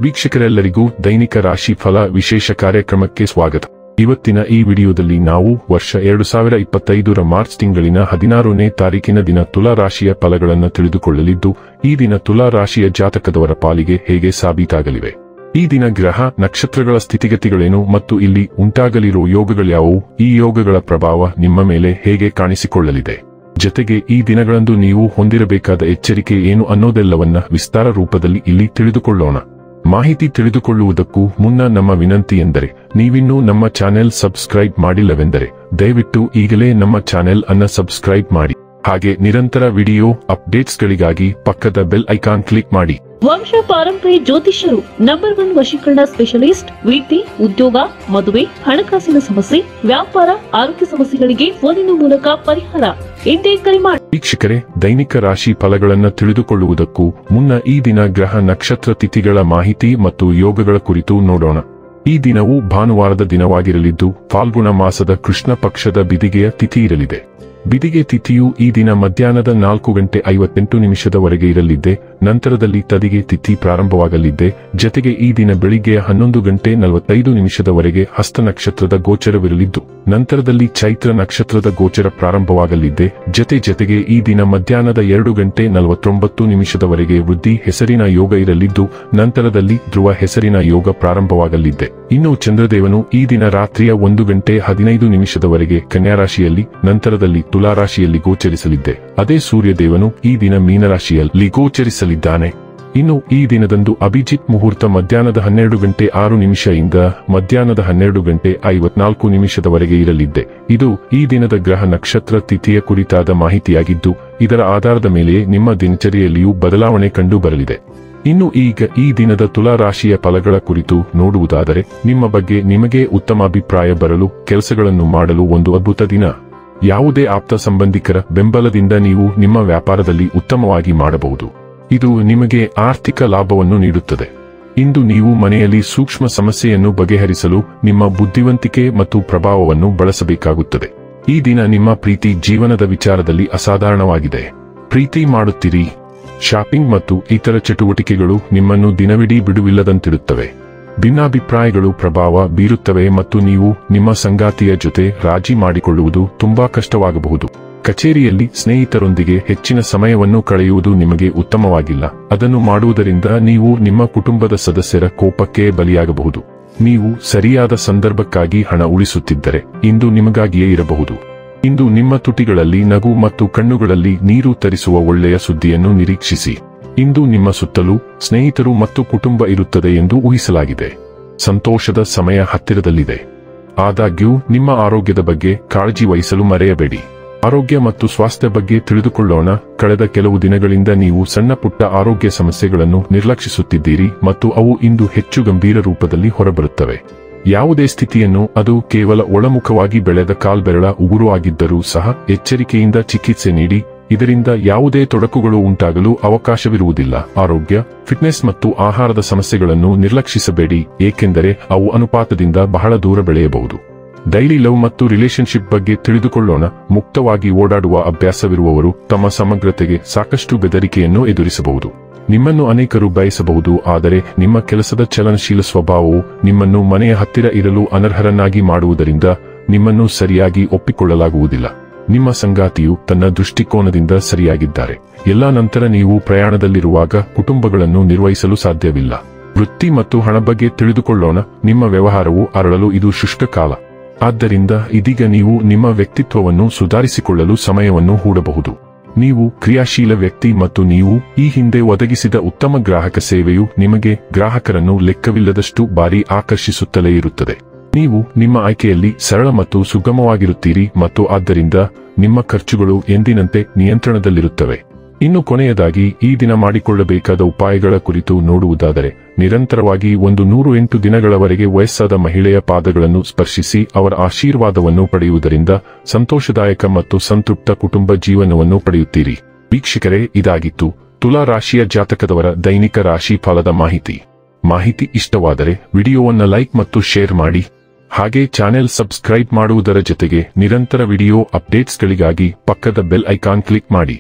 ವೀಕ್ಷಕರೆಲ್ಲರಿಗೂ ದೈನಿಕ ರಾಶಿ ಫಲ ವಿಶೇಷ ಕಾರ್ಯಕ್ರಮಕ್ಕೆ ಸ್ವಾಗತ. ಇವತ್ತಿನ ಈ ವಿಡಿಯೋದಲ್ಲಿ ನಾವು ವರ್ಷ 2025ರ ಮಾರ್ಚ್ ತಿಂಗಳಿನ 16ನೇ ತಾರೀಕಿನ ದಿನ ತುಲಾ ರಾಶಿಯ ಫಲಗಳನ್ನು ತಿಳಿದುಕೊಳ್ಳಲಿದ್ದು, ಈ ದಿನ ತುಲಾ ರಾಶಿಯ ಜಾತಕದವರ ಪಾಲಿಗೆ ಹೇಗೆ ಸಾಬೀತಾಗಲಿವೆ, ಈ ದಿನ ಗ್ರಹ ನಕ್ಷತ್ರಗಳ ಸ್ಥಿತಿಗತಿಗಳೇನು ಮತ್ತು ಇಲ್ಲಿ ಉಂಟಾಗಲಿರುವ ಯೋಗಗಳ್ಯಾವುವು, ಈ ಯೋಗಗಳ ಪ್ರಭಾವ ನಿಮ್ಮ ಮೇಲೆ ಹೇಗೆ ಕಾಣಿಸಿಕೊಳ್ಳಲಿದೆ, ಜತೆಗೆ ಈ ದಿನಗಳಂದು ನೀವು ಹೊಂದಿರಬೇಕಾದ ಎಚ್ಚರಿಕೆ ಏನು ಅನ್ನೋದೆಲ್ಲವನ್ನ ವಿಸ್ತಾರ ರೂಪದಲ್ಲಿ ಇಲ್ಲಿ ತಿಳಿದುಕೊಳ್ಳೋಣ. ಮಾಹಿತಿ ತಿಳಿದುಕೊಳ್ಳುವುದಕ್ಕೂ ಮುನ್ನ ನಮ್ಮ ವಿನಂತಿ ಎಂದರೆ, ನೀವಿನ್ನೂ ನಮ್ಮ ಚಾನೆಲ್ ಸಬ್ಸ್ಕ್ರೈಬ್ ಮಾಡಿಲ್ಲವೆಂದರೆ ದಯವಿಟ್ಟು ಈಗಲೇ ನಮ್ಮ ಚಾನೆಲ್ ಅನ್ನು ಸಬ್ಸ್ಕ್ರೈಬ್ ಮಾಡಿ. ಹಾಗೆ ನಿರಂತರ ವಿಡಿಯೋ ಅಪ್ಡೇಟ್ಸ್ಗಳಿಗಾಗಿ ಪಕ್ಕದ ಬೆಲ್ ಐಕಾನ್ ಕ್ಲಿಕ್ ಮಾಡಿ. ವಂಶ ಪಾರಂಪರ್ಯ ಜ್ಯೋತಿಷ್ಯರು ನಂಬರ್ 1 ವಶೀಕರಣ ಸ್ಪೆಷಲಿಸ್ಟ್. ವೃತ್ತಿ, ಉದ್ಯೋಗ, ಮದುವೆ, ಹಣಕಾಸಿನ ಸಮಸ್ಯೆ, ವ್ಯಾಪಾರ, ಆರೋಗ್ಯ ಸಮಸ್ಯೆಗಳಿಗೆ ಫೋನಿನ ಮೂಲಕ ಪರಿಹಾರ. ಇಂದೇ ಕರೆ ಮಾಡಿ. ವೀಕ್ಷಕರೇ, ದೈನಿಕ ರಾಶಿ ಫಲಗಳನ್ನು ತಿಳಿದುಕೊಳ್ಳುವುದಕ್ಕೂ ಮುನ್ನ ಈ ದಿನ ಗ್ರಹ ನಕ್ಷತ್ರ ತಿಥಿಗಳ ಮಾಹಿತಿ ಮತ್ತು ಯೋಗಗಳ ಕುರಿತು ನೋಡೋಣ. ಈ ದಿನವು ಭಾನುವಾರದ ದಿನವಾಗಿರಲಿದ್ದು, ಫಾಲ್ಗುಣ ಮಾಸದ ಕೃಷ್ಣ ಪಕ್ಷದ ಬಿದಿಗೆಯ ತಿಥಿ ಇರಲಿದೆ. ಬಿದಿಗೆ ತಿಥಿಯು ಈ ದಿನ ಮಧ್ಯಾಹ್ನದ 4:58 ಇರಲಿದ್ದೆ. ನಂತರದಲ್ಲಿ ತದಿಗೆ ತಿಥಿ ಪ್ರಾರಂಭವಾಗಲಿದ್ದೆ. ಜತೆಗೆ ಈ ದಿನ ಬೆಳಿಗ್ಗೆ 11:45 ಹಸ್ತ ನಕ್ಷತ್ರದ ಗೋಚರವಿರಲಿದ್ದು, ನಂತರದಲ್ಲಿ ಚೈತ್ರ ನಕ್ಷತ್ರದ ಗೋಚರ ಪ್ರಾರಂಭವಾಗಲಿದ್ದೆ. ಜತೆಗೆ ಈ ದಿನ ಮಧ್ಯಾಹ್ನದ 2:49 ವೃದ್ಧಿ ಹೆಸರಿನ ಯೋಗ ಇರಲಿದ್ದು, ನಂತರದಲ್ಲಿ ಧ್ರುವ ಹೆಸರಿನ ಯೋಗ ಪ್ರಾರಂಭವಾಗಲಿದ್ದೆ. ಇನ್ನು ಚಂದ್ರದೇವನು ಈ ದಿನ ರಾತ್ರಿಯ 1:15 ಕನ್ಯಾ ರಾಶಿಯಲ್ಲಿ, ನಂತರದಲ್ಲಿ ತುಲಾ ರಾಶಿಯಲ್ಲಿ ಗೋಚರಿಸಲಿದ್ದೆ. ಅದೇ ಸೂರ್ಯದೇವನು ಈ ದಿನ ಮೀನರಾಶಿಯಲ್ಲಿ ಗೋಚರಿಸಲಿದ್ದಾನೆ. ಇನ್ನು ಈ ದಿನದಂದು ಅಭಿಜಿತ್ ಮುಹೂರ್ತ ಮಧ್ಯಾಹ್ನದ 12:06 ಇಂದ ಮಧ್ಯಾಹ್ನದ 12:54 ಇರಲಿದ್ದೆ. ಇದು ಈ ದಿನದ ಗ್ರಹ ನಕ್ಷತ್ರ ತಿಥಿಯ ಕುರಿತಾದ ಮಾಹಿತಿಯಾಗಿದ್ದು, ಇದರ ಆಧಾರದ ಮೇಲೆ ನಿಮ್ಮ ದಿನಚರಿಯಲ್ಲಿಯೂ ಬದಲಾವಣೆ ಕಂಡು ಬರಲಿದೆ. ಇನ್ನು ಈಗ ಈ ದಿನದ ತುಲಾ ರಾಶಿಯ ಫಲಗಳ ಕುರಿತು ನೋಡುವುದಾದರೆ, ನಿಮ್ಮ ಬಗ್ಗೆ ನಿಮಗೆ ಉತ್ತಮ ಅಭಿಪ್ರಾಯ ಬರಲು, ಕೆಲಸಗಳನ್ನು ಮಾಡಲು ಒಂದು ಅದ್ಭುತ ದಿನ. ಯಾವುದೇ ಆಪ್ತ ಸಂಬಂಧಿಕರ ಬೆಂಬಲದಿಂದ ನೀವು ನಿಮ್ಮ ವ್ಯಾಪಾರದಲ್ಲಿ ಉತ್ತಮವಾಗಿ ಮಾಡಬಹುದು. ಇದು ನಿಮಗೆ ಆರ್ಥಿಕ ಲಾಭವನ್ನು ನೀಡುತ್ತದೆ. ಇಂದು ನೀವು ಮನೆಯಲ್ಲಿ ಸೂಕ್ಷ್ಮ ಸಮಸ್ಯೆಯನ್ನು ಬಗೆಹರಿಸಲು ನಿಮ್ಮ ಬುದ್ಧಿವಂತಿಕೆ ಮತ್ತು ಪ್ರಭಾವವನ್ನು ಬಳಸಬೇಕಾಗುತ್ತದೆ. ಈ ದಿನ ನಿಮ್ಮ ಪ್ರೀತಿ ಜೀವನದ ವಿಚಾರದಲ್ಲಿ ಅಸಾಧಾರಣವಾಗಿದೆ. ಪ್ರೀತಿ ಮಾಡುತ್ತೀರಿ. ಶಾಪಿಂಗ್ ಮತ್ತು ಇತರ ಚಟುವಟಿಕೆಗಳು ನಿಮ್ಮನ್ನು ದಿನವಿಡೀ ಬಿಡುವಿಲ್ಲದಂತಿರುತ್ತವೆ. ಭಿನ್ನಾಭಿಪ್ರಾಯಗಳು ಪ್ರಭಾವ ಬೀರುತ್ತವೆ ಮತ್ತು ನೀವು ನಿಮ್ಮ ಸಂಗಾತಿಯ ಜೊತೆ ರಾಜಿ ಮಾಡಿಕೊಳ್ಳುವುದು ತುಂಬಾ ಕಷ್ಟವಾಗಬಹುದು. ಕಚೇರಿಯಲ್ಲಿ ಸ್ನೇಹಿತರೊಂದಿಗೆ ಹೆಚ್ಚಿನ ಸಮಯವನ್ನು ಕಳೆಯುವುದು ನಿಮಗೆ ಉತ್ತಮವಾಗಿಲ್ಲ. ಅದನ್ನು ಮಾಡುವುದರಿಂದ ನೀವು ನಿಮ್ಮ ಕುಟುಂಬದ ಸದಸ್ಯರ ಕೋಪಕ್ಕೆ ಬಲಿಯಾಗಬಹುದು. ನೀವು ಸರಿಯಾದ ಸಂದರ್ಭಕ್ಕಾಗಿ ಹಣ ಉಳಿಸುತ್ತಿದ್ದರೆ ಇಂದು ನಿಮಗಾಗಿಯೇ ಇರಬಹುದು. ಇಂದು ನಿಮ್ಮ ತುಟಿಗಳಲ್ಲಿ ನಗು ಮತ್ತು ಕಣ್ಣುಗಳಲ್ಲಿ ನೀರು ತರಿಸುವ ಒಳ್ಳೆಯ ಸುದ್ದಿಯನ್ನು ನಿರೀಕ್ಷಿಸಿ. ಇಂದು ನಿಮ್ಮ ಸುತ್ತಲೂ ಸ್ನೇಹಿತರು ಮತ್ತು ಕುಟುಂಬ ಇರುತ್ತದೆ ಎಂದು ಊಹಿಸಲಾಗಿದೆ. ಸಂತೋಷದ ಸಮಯ ಹತ್ತಿರದಲ್ಲಿದೆ. ಆದಾಗ್ಯೂ ನಿಮ್ಮ ಆರೋಗ್ಯದ ಬಗ್ಗೆ ಕಾಳಜಿ ವಹಿಸಲು ಮರೆಯಬೇಡಿ. ಆರೋಗ್ಯ ಮತ್ತು ಸ್ವಾಸ್ಥ್ಯ ಬಗ್ಗೆ ತಿಳಿದುಕೊಳ್ಳೋಣ. ಕಳೆದ ಕೆಲವು ದಿನಗಳಿಂದ ನೀವು ಸಣ್ಣ ಪುಟ್ಟ ಆರೋಗ್ಯ ಸಮಸ್ಯೆಗಳನ್ನು ನಿರ್ಲಕ್ಷಿಸುತ್ತಿದ್ದೀರಿ ಮತ್ತು ಅವು ಇಂದು ಹೆಚ್ಚು ಗಂಭೀರ ರೂಪದಲ್ಲಿ ಹೊರಬರುತ್ತವೆ. ಯಾವುದೇ ಸ್ಥಿತಿಯನ್ನು, ಅದು ಕೇವಲ ಒಳಮುಖವಾಗಿ ಬೆಳೆದ ಕಾಲ್ಬೆರಳ ಉಗುರು ಆಗಿದ್ದರೂ ಸಹ ಎಚ್ಚರಿಕೆಯಿಂದ ಚಿಕಿತ್ಸೆ ನೀಡಿ. ಇದರಿಂದ ಯಾವುದೇ ತೊಡಕುಗಳು ಉಂಟಾಗಲು ಅವಕಾಶವಿರುವುದಿಲ್ಲ. ಆರೋಗ್ಯ, ಫಿಟ್ನೆಸ್ ಮತ್ತು ಆಹಾರದ ಸಮಸ್ಯೆಗಳನ್ನು ನಿರ್ಲಕ್ಷಿಸಬೇಡಿ, ಏಕೆಂದರೆ ಅವು ಅನುಪಾತದಿಂದ ಬಹಳ ದೂರ ಬೆಳೆಯಬಹುದು. ಡೈಲಿ ಲವ್ ಮತ್ತು ರಿಲೇಶನ್ಶಿಪ್ ಬಗ್ಗೆ ತಿಳಿದುಕೊಳ್ಳೋಣ. ಮುಕ್ತವಾಗಿ ಓಡಾಡುವ ಅಭ್ಯಾಸವಿರುವವರು ತಮ್ಮ ಸಮಗ್ರತೆಗೆ ಸಾಕಷ್ಟು ಬೆದರಿಕೆಯನ್ನು ಎದುರಿಸಬಹುದು. ನಿಮ್ಮನ್ನು ಅನೇಕರು ಬಯಸಬಹುದು, ಆದರೆ ನಿಮ್ಮ ಕೆಲಸದ ಚಲನಶೀಲ ಸ್ವಭಾವವು ನಿಮ್ಮನ್ನು ಮನೆಯ ಹತ್ತಿರ ಇರಲು ಅನರ್ಹರನ್ನಾಗಿ ಮಾಡುವುದರಿಂದ ನಿಮ್ಮನ್ನು ಸರಿಯಾಗಿ ಒಪ್ಪಿಕೊಳ್ಳಲಾಗುವುದಿಲ್ಲ. ನಿಮ್ಮ ಸಂಗಾತಿಯು ತನ್ನ ದೃಷ್ಟಿಕೋನದಿಂದ ಸರಿಯಾಗಿದ್ದಾರೆ. ಎಲ್ಲಾ ನಂತರ ನೀವು ಪ್ರಯಾಣದಲ್ಲಿರುವಾಗ ಕುಟುಂಬಗಳನ್ನು ನಿರ್ವಹಿಸಲು ಸಾಧ್ಯವಿಲ್ಲ. ವೃತ್ತಿ ಮತ್ತು ಹಣ ಬಗ್ಗೆ ತಿಳಿದುಕೊಳ್ಳೋಣ. ನಿಮ್ಮ ವ್ಯವಹಾರವು ಅರಳಲು ಇದು ಶುಷ್ಕ ಕಾಲ. ಆದ್ದರಿಂದ ಇದೀಗ ನೀವು ನಿಮ್ಮ ವ್ಯಕ್ತಿತ್ವವನ್ನು ಸುಧಾರಿಸಿಕೊಳ್ಳಲು ಸಮಯವನ್ನು ಹೂಡಬಹುದು. ನೀವು ಕ್ರಿಯಾಶೀಲ ವ್ಯಕ್ತಿ ಮತ್ತು ನೀವು ಈ ಹಿಂದೆ ಒದಗಿಸಿದ ಉತ್ತಮ ಗ್ರಾಹಕ ಸೇವೆಯು ನಿಮಗೆ ಗ್ರಾಹಕರನ್ನು ಲೆಕ್ಕವಿಲ್ಲದಷ್ಟು ಬಾರಿ ಆಕರ್ಷಿಸುತ್ತಲೇ ಇರುತ್ತದೆ. ನೀವು ನಿಮ್ಮ ಆಯ್ಕೆಯಲ್ಲಿ ಸರಳ ಮತ್ತು ಸುಗಮವಾಗಿರುತ್ತೀರಿ ಮತ್ತು ಆದ್ದರಿಂದ ನಿಮ್ಮ ಖರ್ಚುಗಳು ಎಂದಿನಂತೆ ನಿಯಂತ್ರಣದಲ್ಲಿರುತ್ತವೆ. ಇನ್ನು ಕೊನೆಯದಾಗಿ ಈ ದಿನ ಮಾಡಿಕೊಳ್ಳಬೇಕಾದ ಉಪಾಯಗಳ ಕುರಿತು ನೋಡುವುದಾದರೆ, ನಿರಂತರವಾಗಿ 108 ದಿನಗಳವರೆಗೆ ವಯಸ್ಸಾದ ಮಹಿಳೆಯ ಪಾದಗಳನ್ನು ಸ್ಪರ್ಶಿಸಿ ಅವರ ಆಶೀರ್ವಾದವನ್ನು ಪಡೆಯುವುದರಿಂದ ಸಂತೋಷದಾಯಕ ಮತ್ತು ಸಂತೃಪ್ತ ಕುಟುಂಬ ಜೀವನವನ್ನು ಪಡೆಯುತ್ತೀರಿ. ವೀಕ್ಷಕರೇ, ಇದಾಗಿತ್ತು ತುಲಾ ರಾಶಿಯ ಜಾತಕದವರ ದೈನಿಕ ರಾಶಿ ಫಲದ ಮಾಹಿತಿ ಇಷ್ಟವಾದರೆ ವಿಡಿಯೋವನ್ನು ಲೈಕ್ ಮತ್ತು ಶೇರ್ ಮಾಡಿ. ಹಾಗೆ ಚಾನೆಲ್ ಸಬ್ಸ್ಕ್ರೈಬ್ ಮಾಡುವುದರ ಜೊತೆಗೆ ನಿರಂತರ ವಿಡಿಯೋ ಅಪ್ಡೇಟ್ಸ್ಗಳಿಗಾಗಿ ಪಕ್ಕದ ಬೆಲ್ ಐಕಾನ್ ಕ್ಲಿಕ್ ಮಾಡಿ.